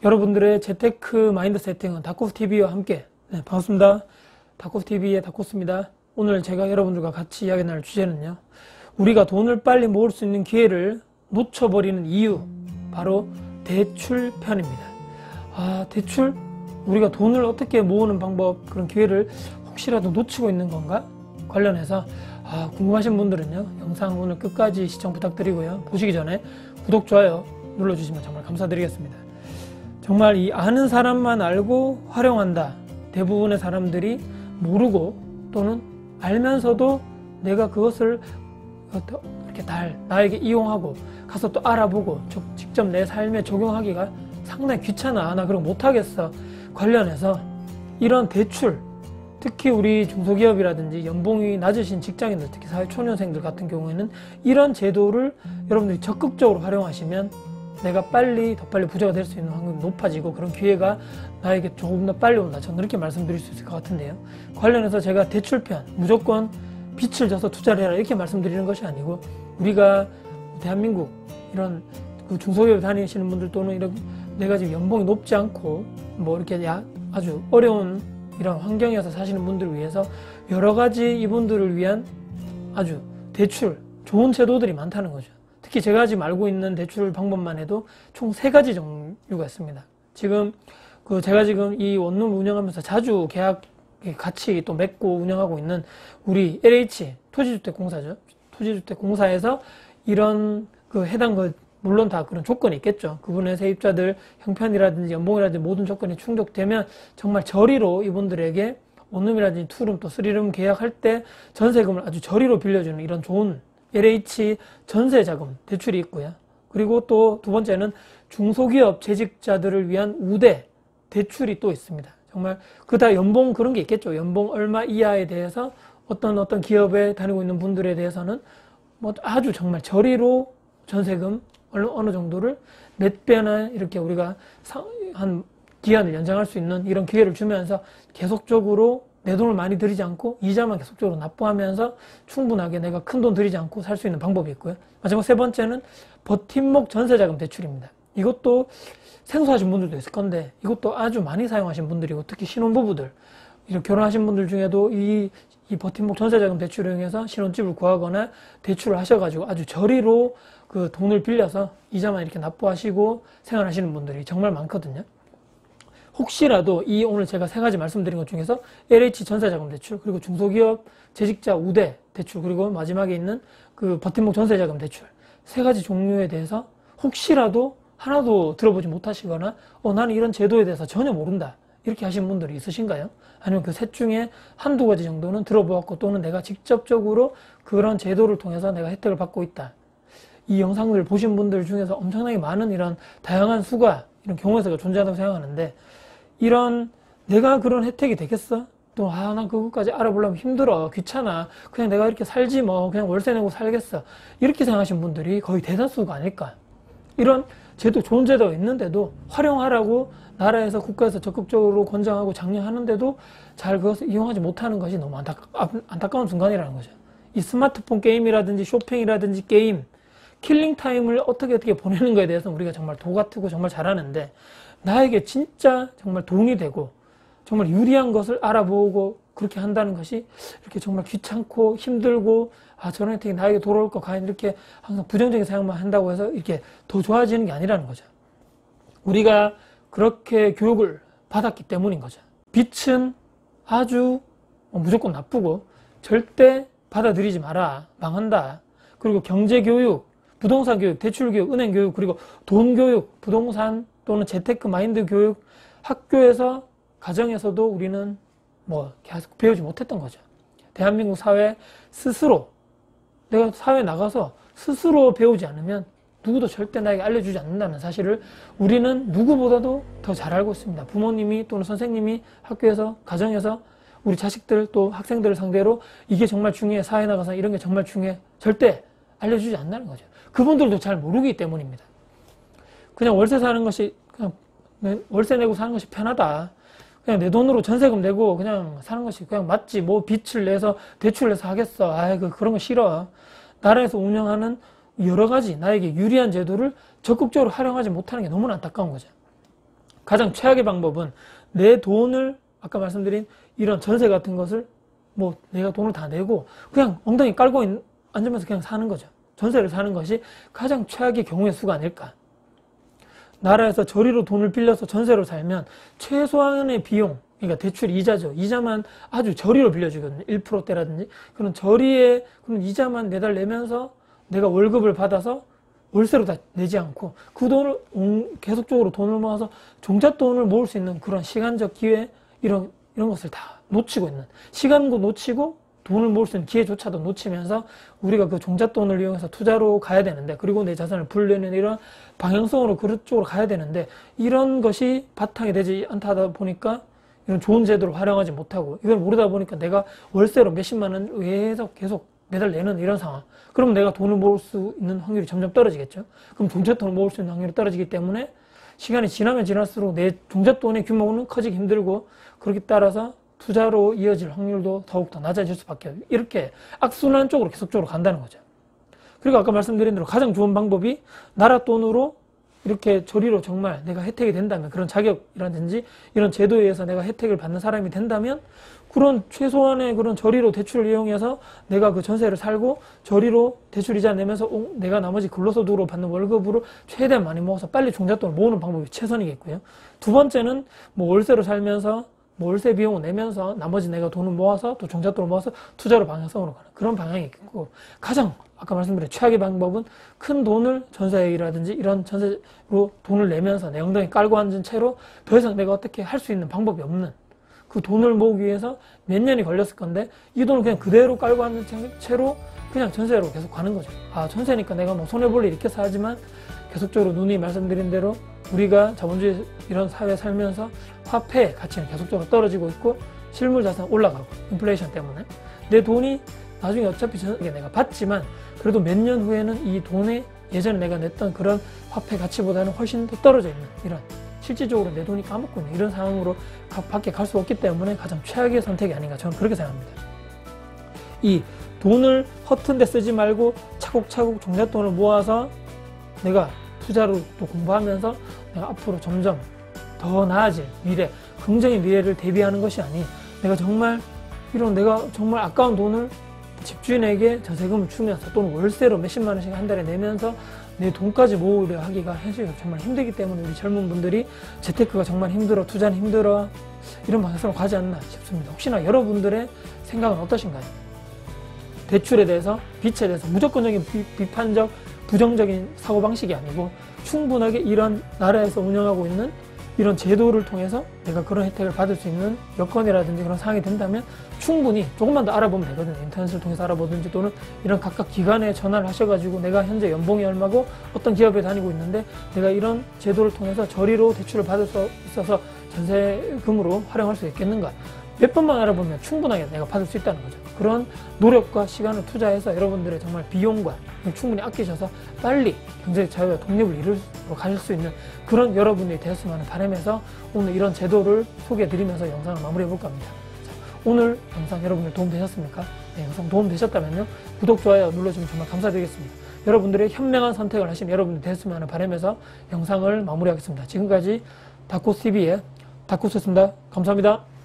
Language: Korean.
여러분들의 재테크 마인드 세팅은 다코스TV와 함께. 네, 반갑습니다. 다코스TV의 다코스입니다. 오늘 제가 여러분들과 같이 이야기 나눌 주제는요, 우리가 돈을 빨리 모을 수 있는 기회를 놓쳐버리는 이유, 바로 대출 편입니다. 대출? 우리가 돈을 어떻게 모으는 방법, 그런 기회를 혹시라도 놓치고 있는 건가? 관련해서 궁금하신 분들은요, 영상 오늘 끝까지 시청 부탁드리고요. 보시기 전에 구독, 좋아요 눌러주시면 정말 감사드리겠습니다. 정말 이 아는 사람만 알고 활용한다. 대부분의 사람들이 모르고 또는 알면서도 내가 그것을 이렇게 나에게 이용하고 가서 또 알아보고 직접 내 삶에 적용하기가 상당히 귀찮아. 나 그런 거 못하겠어. 관련해서 이런 대출, 특히 우리 중소기업이라든지 연봉이 낮으신 직장인들, 특히 사회초년생들 같은 경우에는 이런 제도를 여러분들이 적극적으로 활용하시면 내가 더 빨리 부자가 될 수 있는 확률이 높아지고 그런 기회가 나에게 조금 더 빨리 온다. 저는 이렇게 말씀드릴 수 있을 것 같은데요. 관련해서 제가 대출편, 무조건 빚을 져서 투자를 해라 이렇게 말씀드리는 것이 아니고, 우리가 대한민국 이런 중소기업 다니시는 분들 또는 이런 내가 지금 연봉이 높지 않고 뭐 이렇게 아주 어려운 이런 환경에서 사시는 분들을 위해서 여러 가지 이분들을 위한 아주 대출, 좋은 제도들이 많다는 거죠. 특히 제가 지금 알고 있는 대출 방법만 해도 총 3가지 종류가 있습니다. 지금 제가 지금 이 원룸을 운영하면서 자주 계약 같이 또 맺고 운영하고 있는 우리 LH 토지주택공사죠. 토지주택공사에서 이런 해당 물론 다 그런 조건이 있겠죠. 그분의 세입자들 형편이라든지 연봉이라든지 모든 조건이 충족되면 정말 저리로 이분들에게 원룸이라든지 투룸 또 쓰리룸 계약할 때 전세금을 아주 저리로 빌려주는 이런 좋은 LH 전세자금 대출이 있고요. 그리고 또 두 번째는 중소기업 재직자들을 위한 우대 대출이 또 있습니다. 정말 다 연봉 그런 게 있겠죠. 연봉 얼마 이하에 대해서 어떤 기업에 다니고 있는 분들에 대해서는 뭐 아주 정말 저리로 전세금 어느 정도를 몇 배나 이렇게 우리가 한 기한을 연장할 수 있는 이런 기회를 주면서 계속적으로 내 돈을 많이 들이지 않고 이자만 계속적으로 납부하면서 충분하게 내가 큰 돈 들이지 않고 살 수 있는 방법이 있고요. 마지막 3번째는 버팀목 전세자금 대출입니다. 이것도 생소하신 분들도 있을 건데 이것도 아주 많이 사용하신 분들이고, 특히 신혼부부들, 이렇게 결혼하신 분들 중에도 이 버팀목 전세자금 대출을 이용해서 신혼집을 구하거나 대출을 하셔가지고 아주 저리로 돈을 빌려서 이자만 이렇게 납부하시고 생활하시는 분들이 정말 많거든요. 혹시라도 오늘 제가 3가지 말씀드린 것 중에서 LH 전세자금 대출, 그리고 중소기업 재직자 우대 대출, 그리고 마지막에 있는 버팀목 전세자금 대출 3가지 종류에 대해서 혹시라도 하나도 들어보지 못하시거나 나는 이런 제도에 대해서 전혀 모른다 이렇게 하신 분들이 있으신가요? 아니면 그 셋 중에 한두 가지 정도는 들어보았고 또는 내가 직접적으로 그런 제도를 통해서 내가 혜택을 받고 있다. 이 영상을 보신 분들 중에서 엄청나게 많은 이런 다양한 수가, 이런 경우에서가 존재한다고 생각하는데, 이런 내가 그런 혜택이 되겠어? 또 나 그것까지 알아보려면 힘들어, 귀찮아, 그냥 내가 이렇게 살지 뭐, 그냥 월세 내고 살겠어, 이렇게 생각하신 분들이 거의 대다수가 아닐까. 이런 제도, 좋은 제도가 있는데도 활용하라고 나라에서 국가에서 적극적으로 권장하고 장려하는데도 잘 그것을 이용하지 못하는 것이 너무 안타까운 순간이라는 거죠. 이 스마트폰 게임이라든지 쇼핑이라든지 게임, 킬링타임을 어떻게 보내는 거에 대해서 우리가 정말 도 같고 정말 잘하는데, 나에게 진짜 정말 돈이 되고 정말 유리한 것을 알아보고 그렇게 한다는 것이 이렇게 정말 귀찮고 힘들고 저런 혜택이 나에게 돌아올 거 과연 이렇게 항상 부정적인 생각만 한다고 해서 이렇게 더 좋아지는 게 아니라는 거죠. 우리가 그렇게 교육을 받았기 때문인 거죠. 빚은 아주 무조건 나쁘고 절대 받아들이지 마라, 망한다. 그리고 경제교육, 부동산 교육, 대출 교육, 은행 교육, 그리고 돈 교육, 부동산 또는 재테크 마인드 교육, 학교에서, 가정에서도 우리는 계속 배우지 못했던 거죠. 대한민국 사회 스스로, 내가 사회에 나가서 스스로 배우지 않으면 누구도 절대 나에게 알려주지 않는다는 사실을 우리는 누구보다도 더 잘 알고 있습니다. 부모님이 또는 선생님이 학교에서, 가정에서 우리 자식들 또 학생들을 상대로 이게 정말 중요해, 사회에 나가서 이런 게 정말 중요해, 절대 알려주지 않는다는 거죠. 그분들도 잘 모르기 때문입니다. 그냥 월세 사는 것이, 그냥 월세 내고 사는 것이 편하다, 그냥 내 돈으로 전세금 내고 그냥 사는 것이 그냥 맞지, 뭐 빚을 내서 대출을 내서 하겠어, 그런 거 싫어. 나라에서 운영하는 여러 가지 나에게 유리한 제도를 적극적으로 활용하지 못하는 게 너무나 안타까운 거죠. 가장 최악의 방법은 내 돈을 아까 말씀드린 이런 전세 같은 것을 뭐 내가 돈을 다 내고 그냥 엉덩이 깔고 앉으면서 그냥 사는 거죠. 전세를 사는 것이 가장 최악의 경우의 수가 아닐까. 나라에서 저리로 돈을 빌려서 전세로 살면 최소한의 비용, 그러니까 대출 이자죠. 이자만 아주 저리로 빌려주거든요. 1%대라든지 그런 저리의 그런 이자만 매달 내면서 내가 월급을 받아서 월세로 다 내지 않고 그 돈을 계속적으로 돈을 모아서 종잣돈을 모을 수 있는 그런 시간적 기회 이런 것을 다 놓치고 있는, 시간도 놓치고 돈을 모을 수 있는 기회조차도 놓치면서 우리가 그 종잣돈을 이용해서 투자로 가야 되는데, 그리고 내 자산을 불리는 이런 방향성으로 그쪽으로 가야 되는데, 이런 것이 바탕이 되지 않다 보니까 이런 좋은 제도를 활용하지 못하고 이걸 모르다 보니까 내가 월세로 몇십만 원 계속 매달 내는 이런 상황. 그럼 내가 돈을 모을 수 있는 확률이 점점 떨어지겠죠. 그럼 종잣돈을 모을 수 있는 확률이 떨어지기 때문에 시간이 지나면 지날수록 내 종잣돈의 규모는 커지기 힘들고, 그렇게 따라서 투자로 이어질 확률도 더욱더 낮아질 수밖에 없어요. 이렇게 악순환 쪽으로 계속적으로 간다는 거죠. 그리고 아까 말씀드린 대로 가장 좋은 방법이 나라 돈으로 이렇게 저리로 정말 내가 혜택이 된다면, 그런 자격이라든지 이런 제도에 의해서 내가 혜택을 받는 사람이 된다면 그런 최소한의 그런 저리로 대출을 이용해서 내가 그 전세를 살고 저리로 대출 이자 내면서 내가 나머지 근로소득으로 받는 월급으로 최대한 많이 모아서 빨리 종잣돈을 모으는 방법이 최선이겠고요. 두 번째는 뭐 월세로 살면서 뭐 월세 비용을 내면서 나머지 내가 돈을 모아서 또 종잣돈을 모아서 투자로 방향성으로 가는 그런 방향이 있고, 가장 아까 말씀드린 최악의 방법은 큰 돈을 전세이라든지 이런 전세로 돈을 내면서 내 엉덩이 깔고 앉은 채로 더 이상 내가 어떻게 할 수 있는 방법이 없는, 그 돈을 모으기 위해서 몇 년이 걸렸을 건데 이 돈을 그냥 그대로 깔고 앉은 채로 그냥 전세로 계속 가는 거죠. 아, 전세니까 내가 뭐 손해볼 일 있겠어 하지만 계속적으로 누누이 말씀드린 대로 우리가 자본주의 이런 사회에 살면서 화폐 가치는 계속적으로 떨어지고 있고 실물 자산 올라가고 인플레이션 때문에 내 돈이 나중에 어차피 내가 받지만 그래도 몇 년 후에는 이 돈에 예전에 내가 냈던 그런 화폐 가치보다는 훨씬 더 떨어져 있는, 이런 실질적으로 내 돈이 까먹고 있는 이런 상황으로 밖에 갈 수 없기 때문에 가장 최악의 선택이 아닌가, 저는 그렇게 생각합니다. 이 돈을 허튼 데 쓰지 말고 차곡차곡 종잣돈을 모아서 내가 투자로 또 공부하면서 내가 앞으로 점점 더 나아질 미래, 긍정의 미래를 대비하는 것이 아닌, 내가 정말 아까운 돈을 집주인에게 저세금을 주면서 또는 월세로 몇십만 원씩 한 달에 내면서 내 돈까지 모으려 하기가 현실이 정말 힘들기 때문에 우리 젊은 분들이 재테크가 정말 힘들어, 투자는 힘들어, 이런 방향으로 가지 않나 싶습니다. 혹시나 여러분들의 생각은 어떠신가요? 대출에 대해서, 빚에 대해서 무조건적인 비판적, 부정적인 사고방식이 아니고 충분하게 이런 나라에서 운영하고 있는 이런 제도를 통해서 내가 그런 혜택을 받을 수 있는 여건이라든지 그런 상황이 된다면 충분히 조금만 더 알아보면 되거든요. 인터넷을 통해서 알아보든지 또는 이런 각각 기관에 전화를 하셔가지고 내가 현재 연봉이 얼마고 어떤 기업에 다니고 있는데 내가 이런 제도를 통해서 저리로 대출을 받을 수 있어서 전세금으로 활용할 수 있겠는가, 몇 번만 알아보면 충분하게 내가 받을 수 있다는 거죠. 그런 노력과 시간을 투자해서 여러분들의 정말 비용과 충분히 아끼셔서 빨리 경제적 자유와 독립을 이루어 가실 수 있는 그런 여러분들이 되었으면 하는 바람에서 오늘 이런 제도를 소개해드리면서 영상을 마무리해볼까 합니다. 자, 오늘 영상 여러분들 도움되셨습니까? 네, 영상 도움되셨다면요, 구독, 좋아요 눌러주면 정말 감사드리겠습니다. 여러분들의 현명한 선택을 하신 여러분들이 되었으면 하는 바람에서 영상을 마무리하겠습니다. 지금까지 다코스TV의 다코스였습니다. 감사합니다.